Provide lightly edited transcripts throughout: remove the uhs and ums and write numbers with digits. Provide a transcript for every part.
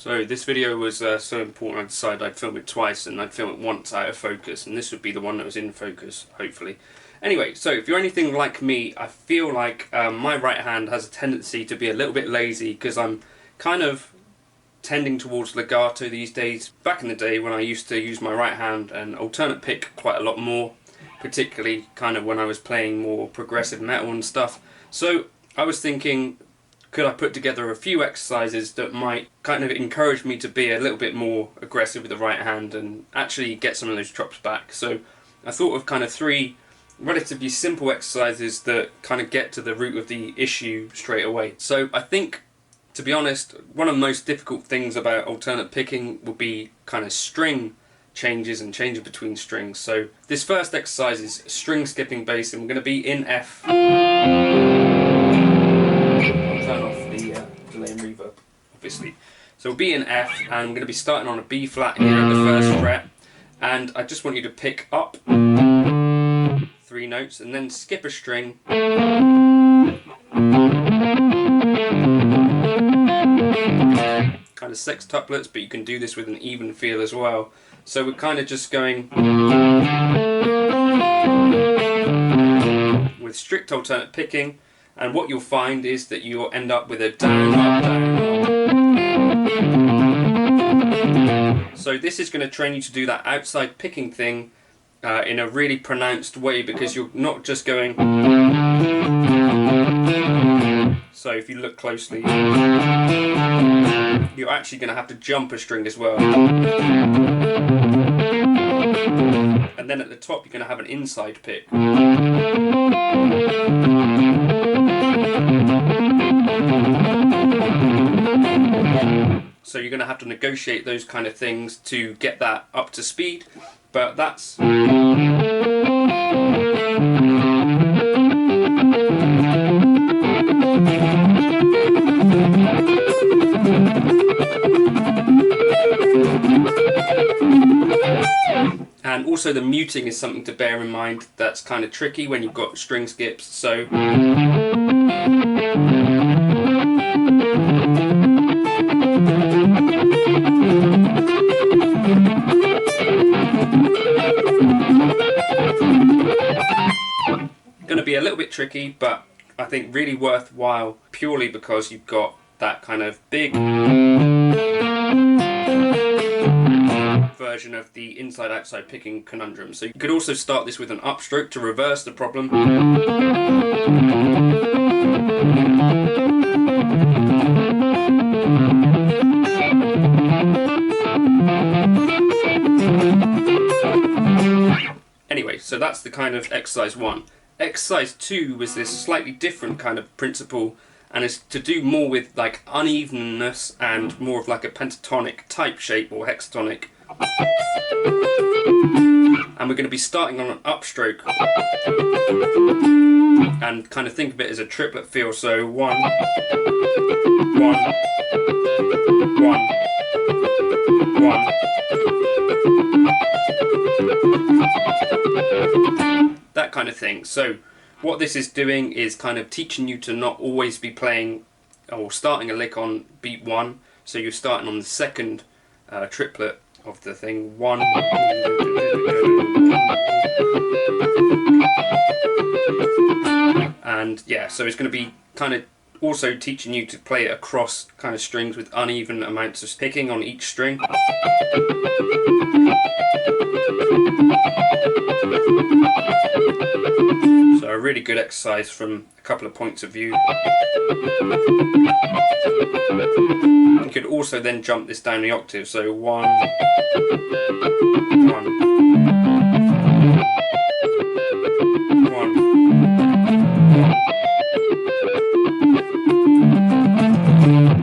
So this video was so important I decided I'd film it twice, and I'd film it once out of focus, and this would be the one that was in focus, hopefully. Anyway, so if you're anything like me, I feel like my right hand has a tendency to be a little bit lazy because I'm kind of tending towards legato these days. Back in the day when I used to use my right hand and alternate pick quite a lot more, particularly kind of when I was playing more progressive metal and stuff. So I was thinking, could I put together a few exercises that might kind of encourage me to be a little bit more aggressive with the right hand and actually get some of those chops back. So I thought of kind of 3 relatively simple exercises that kind of get to the root of the issue straight away. So I think, to be honest, one of the most difficult things about alternate picking will be kind of string changes and changes between strings. So this first exercise is string skipping bass, and we're going to be in F. Turn off the delay and reverb, obviously. So we'll be in F, and I'm going to be starting on a B flat here at the first fret, and I just want you to pick up 3 notes and then skip a string. Kind of sextuplets, but you can do this with an even feel as well. So we're kind of just going with strict alternate picking, and what you'll find is that you'll end up with a down, up, down, up. So this is going to train you to do that outside picking thing in a really pronounced way, because you're not just going. So if you look closely, you're actually going to have to jump a string as well. And then at the top you're going to have an inside pick. So you're going to have to negotiate those kind of things to get that up to speed, but that's... And also the muting is something to bear in mind. That's kind of tricky when you've got string skips. So going to be a little bit tricky, but I think really worthwhile, purely because you've got that kind of big version of the inside-outside picking conundrum. So you could also start this with an upstroke to reverse the problem. Anyway, so that's the kind of exercise 1. Exercise 2 was this slightly different kind of principle, and it's to do more with like unevenness and more of like a pentatonic type shape or hexatonic. And we're going to be starting on an upstroke and kind of think of it as a triplet feel. So 1, 1, 1, 1. That kind of thing. So what this is doing is kind of teaching you to not always be playing or starting a lick on beat 1. So you're starting on the second triplet of the thing. 1. And yeah, so it's going to be kind of also teaching you to play it across kind of strings with uneven amounts of picking on each string. So a really good exercise from a couple of points of view. You could also then jump this down the octave, so 1, 1, 1.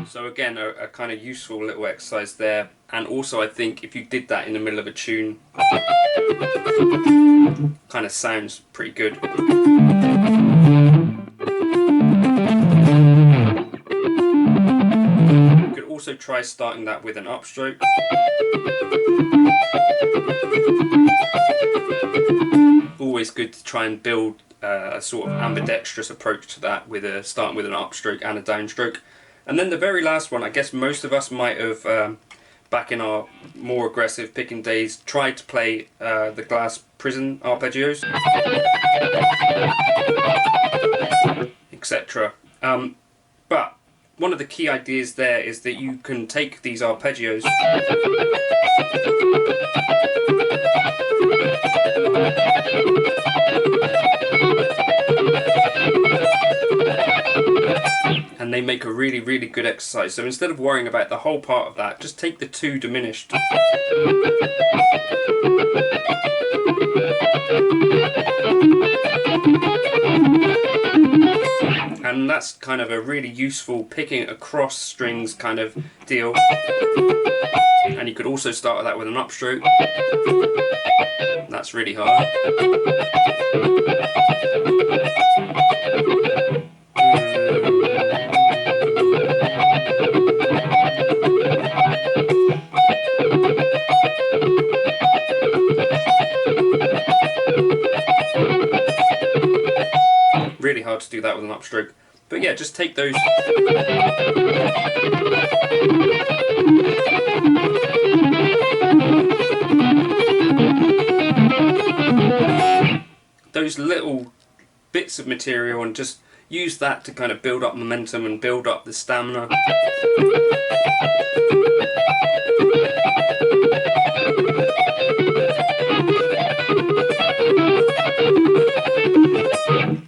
So again, a kind of useful little exercise there. And also I think if you did that in the middle of a tune, kind of sounds pretty good. You could also try starting that with an upstroke. Always good to try and build a sort of ambidextrous approach to that, with starting with an upstroke and a downstroke. And then the very last one, I guess most of us might have, back in our more aggressive picking days, tried to play the glass prison arpeggios, etc. But one of the key ideas there is that you can take these arpeggios and they make a really, really good exercise. So instead of worrying about the whole part of that, just take the two diminished. And that's kind of a really useful picking across strings kind of deal. And you could also start that with an upstroke. That's really hard. Really hard to do that with an upstroke. But yeah, just take those. Those little bits of material and just use that to kind of build up momentum and build up the stamina.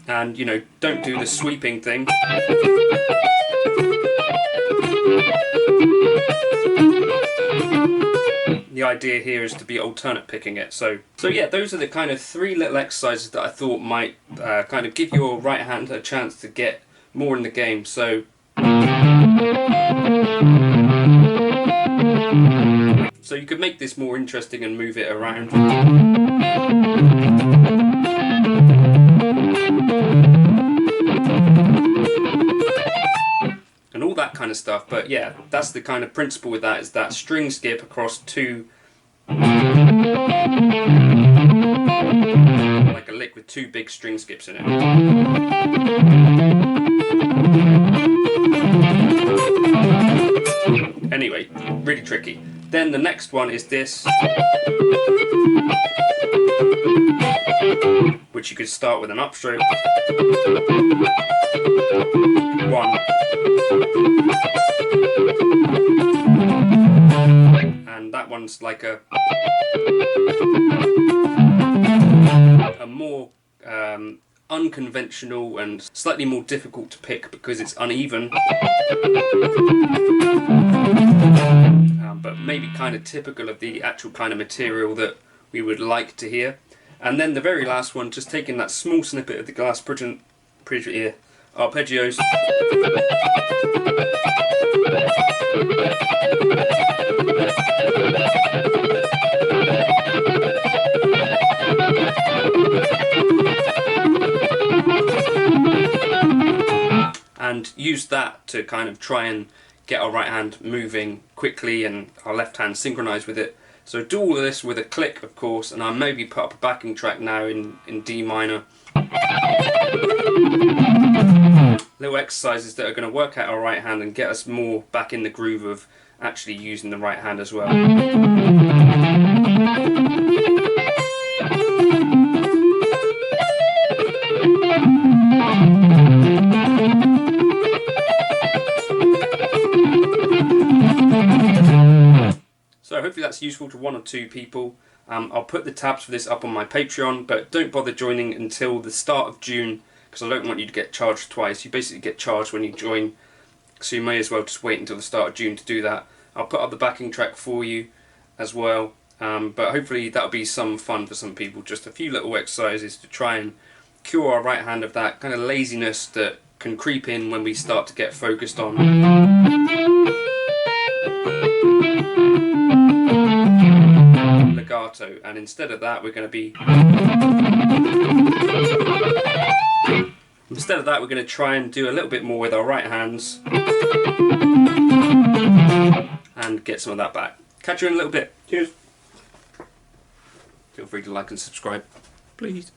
And, you know, don't do the sweeping thing. The idea here is to be alternate picking it. So yeah, those are the kind of 3 little exercises that I thought might kind of give your right hand a chance to get more in the game. So you could make this more interesting and move it around. And all that kind of stuff. But yeah, that's the kind of principle with that, is that string skip across 2, like a lick with 2 big string skips in it. Anyway, really tricky. Then the next one is this, which you could start with an upstroke. 1. And that one's like a more unconventional and slightly more difficult to pick because it's uneven, but maybe kind of typical of the actual kind of material that we would like to hear. And then the very last one, just taking that small snippet of the glass arpeggios, and use that to kind of try and get our right hand moving quickly and our left hand synchronized with it. So do all of this with a click, of course, and I'll maybe put up a backing track now in D minor. Little exercises that are going to work out our right hand and get us more back in the groove of actually using the right hand as well. So hopefully that's useful to 1 or 2 people. I'll put the tabs for this up on my Patreon, but don't bother joining until the start of June because I don't want you to get charged twice. You basically get charged when you join, so you may as well just wait until the start of June to do that. I'll put up the backing track for you as well, but hopefully that'll be some fun for some people. Just a few little exercises to try and cure our right hand of that kind of laziness that can creep in when we start to get focused on legato, and instead of that we're going to try and do a little bit more with our right hands and get some of that back. Catch you in a little bit. Cheers. Feel free to like and subscribe, please.